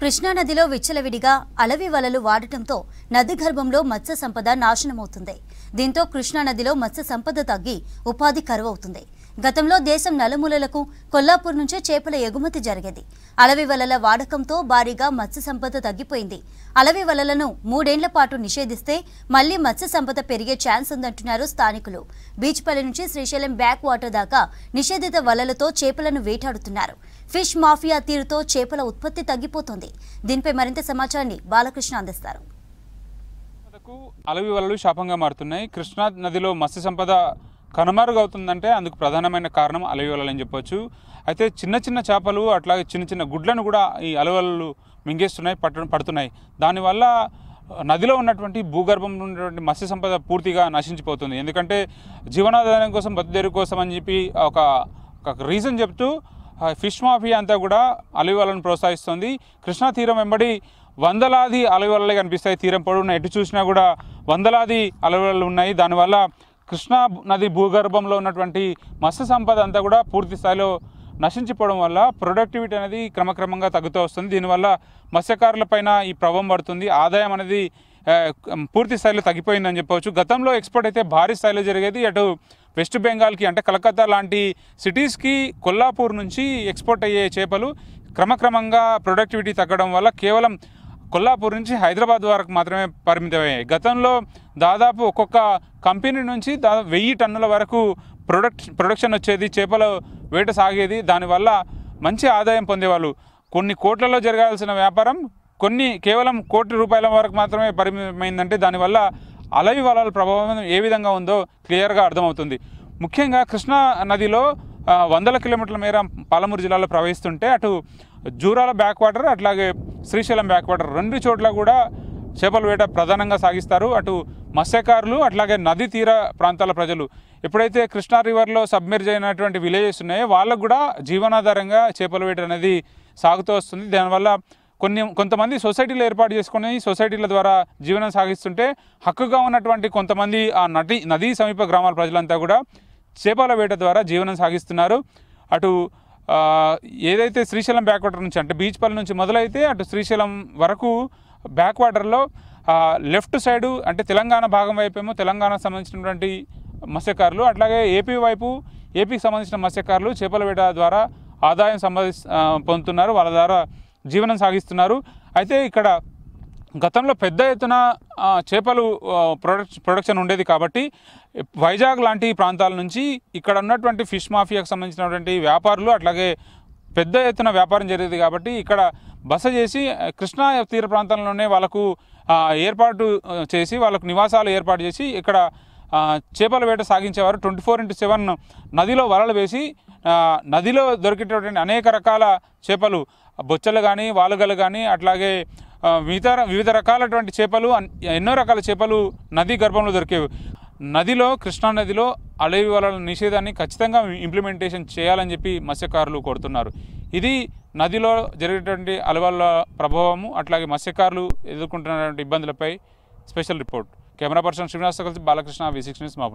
కృష్ణా నదిలో విచ్చలవిడిగా అలవి వలలు వాడటంతో నది గర్భంలో మత్స్య సంపద నాశనమవుతుంది. దీంతో కృష్ణా నదిలో మత్స్య సంపద తగ్గి ఉపాధి కరువవుతుంది. గతంలో దేశం నలుమూలలకు కొల్లాపూర్ నుంచి చేపల ఎగుమతి జరిగేది. అలవి వలల వాడకంతో భారీగా మత్స్య సంపద తగ్గిపోయింది. అలవి వలలను 3 ఏళ్ల పాటు నిషేధిస్తే మళ్లీ మత్స్య సంపద పెరిగే ఛాన్స్ ఉందంటున్నారు స్థానికులు. బీచ్పల్లి నుంచి శ్రీశైలం బ్యాక్ వాటర్ దాకా నిషేధిత వలలతో చేపలను వేటాడుతున్నారు. ఫిష్ మాఫియా తీరుతో చేపల ఉత్పత్తి తగ్గిపోతుంది. దీనిపై మరింత సమాచారాన్ని బాలకృష్ణ అందిస్తారు. అలవి వలలు శాపంగా మారుతున్నాయి. కృష్ణా నదిలో మత్స్య సంపద కనుమరుగవుతుందంటే అందుకు ప్రధానమైన కారణం అలవి వలలు అని చెప్పొచ్చు. అయితే చిన్న చిన్న చేపలు అట్లాగే చిన్న చిన్న గుడ్లను కూడా ఈ అలవి వలలు మింగేస్తున్నాయి, పడుతున్నాయి. దానివల్ల నదిలో ఉన్నటువంటి భూగర్భంలో ఉన్నటువంటి మత్స్య సంపద పూర్తిగా నశించిపోతుంది. ఎందుకంటే జీవనాధారం కోసం, బతుకుదెరువు కోసం అని చెప్పి ఒక రీజన్ చెప్తూ ఫిష్ మాఫియా అంతా కూడా అలవి వలను ప్రోత్సహిస్తుంది. కృష్ణా తీరం వెంబడి వందలాది అలవి వలలే కనిపిస్తాయి. తీరం పొడవునా ఎటు చూసినా కూడా వందలాది అలవి వలలు ఉన్నాయి. దానివల్ల కృష్ణా నది భూగర్భంలో ఉన్నటువంటి మత్స్య సంపద అంతా కూడా పూర్తి స్థాయిలో నశించిపోవడం వల్ల ప్రొడక్టివిటీ అనేది క్రమక్రమంగా తగ్గుతూ వస్తుంది. దీనివల్ల మత్స్యకారులపైన ఈ ప్రభావం పడుతుంది. ఆదాయం అనేది పూర్తి స్థాయిలో తగ్గిపోయిందని చెప్పవచ్చు. గతంలో ఎక్స్పోర్ట్ అయితే భారీ స్థాయిలో జరిగేది. అటు వెస్ట్ బెంగాల్కి అంటే కలకత్తా లాంటి సిటీస్కి కొల్లాపూర్ నుంచి ఎక్స్పోర్ట్ అయ్యే చేపలు క్రమక్రమంగా ప్రొడక్టివిటీ తగ్గడం వల్ల కేవలం కొల్లాపూర్ నుంచి హైదరాబాద్ వరకు మాత్రమే పరిమితమయ్యాయి. గతంలో దాదాపు ఒక్కొక్క కంపెనీ నుంచి 1000 టన్నుల వరకు ప్రొడక్షన్ వచ్చేది, చేపల వేట సాగేది. దానివల్ల మంచి ఆదాయం పొందేవాళ్ళు. కొన్ని కోట్లలో జరగాల్సిన వ్యాపారం కేవలం ₹1,00,00,000 వరకు మాత్రమే పరిమితమైందంటే దానివల్ల అలవి వలల ప్రభావం ఏ విధంగా ఉందో క్లియర్గా అర్థమవుతుంది. ముఖ్యంగా కృష్ణా నదిలో 100 కిలోమీటర్ల మేర పాలమూరు జిల్లాలో ప్రవహిస్తుంటే అటు జూరాల బ్యాక్ వాటర్ అట్లాగే శ్రీశైలం బ్యాక్ వాటర్ 2 చోట్ల కూడా చేపల వేట ప్రధానంగా సాగిస్తారు. అటు మత్స్యకారులు అట్లాగే నదీ తీర ప్రాంతాల ప్రజలు ఎప్పుడైతే కృష్ణా రివర్లో సబ్మెర్జ్ అయినటువంటి విలేజెస్ ఉన్నాయో వాళ్ళకు కూడా జీవనాధారంగా చేపల వేట అనేది సాగుతూ వస్తుంది. దానివల్ల కొంతమంది సొసైటీలు ఏర్పాటు చేసుకుని సొసైటీల ద్వారా జీవనం సాగిస్తుంటే హక్కుగా ఉన్నటువంటి కొంతమంది ఆ నదీ సమీప గ్రామాల ప్రజలంతా కూడా చేపల వేట ద్వారా జీవనం సాగిస్తున్నారు. అటు ఏదైతే శ్రీశైలం బ్యాక్ వాటర్ నుంచి అంటే బీచ్పల్లి నుంచి మొదలైతే అటు శ్రీశైలం వరకు బ్యాక్ వాటర్లో లెఫ్ట్ సైడు అంటే తెలంగాణ భాగం వైపేమో తెలంగాణకు సంబంధించినటువంటి మత్స్యకారులు, అట్లాగే ఏపీకి సంబంధించిన మత్స్యకారులు చేపల వేట ద్వారా ఆదాయం పొందుతున్నారు, వాళ్ళ ద్వారా జీవనం సాగిస్తున్నారు. అయితే ఇక్కడ గతంలో పెద్ద ఎత్తున చేపలు ప్రొడక్షన్ ఉండేది కాబట్టి వైజాగ్ లాంటి ప్రాంతాల నుంచి ఇక్కడ ఉన్నటువంటి ఫిష్ మాఫియాకు సంబంధించినటువంటి వ్యాపారులు అట్లాగే పెద్ద ఎత్తున వ్యాపారం జరిగేది కాబట్టి ఇక్కడ బస చేసి కృష్ణా తీర ప్రాంతంలోనే వాళ్ళకు ఏర్పాటు చేసి వాళ్ళకు నివాసాలు ఏర్పాటు చేసి ఇక్కడ చేపల వేట సాగించేవారు. 24/7 నదిలో వలలు వేసి నదిలో దొరికేటటువంటి అనేక రకాల చేపలు, బొచ్చలు కానీ వాలుగలు కానీ అట్లాగే వివిధ రకాలటువంటి చేపలు, ఎన్నో రకాల చేపలు నదీ గర్భంలో దొరికేవి. కృష్ణా నదిలో అలవి వలల నిషేధాన్ని ఖచ్చితంగా ఇంప్లిమెంటేషన్ చేయాలని చెప్పి మత్స్యకారులు కోరుతున్నారు. ఇది నదిలో జరిగేటువంటి అలవల ప్రభావము అట్లాగే మత్స్యకారులు ఎదుర్కొంటున్నటువంటి ఇబ్బందులపై స్పెషల్ రిపోర్ట్. కెమెరా పర్సన్ శ్రీనివాస్తో కలిసి బాలకృష్ణ, V6 న్యూస్, మహబూబ్ నగర్.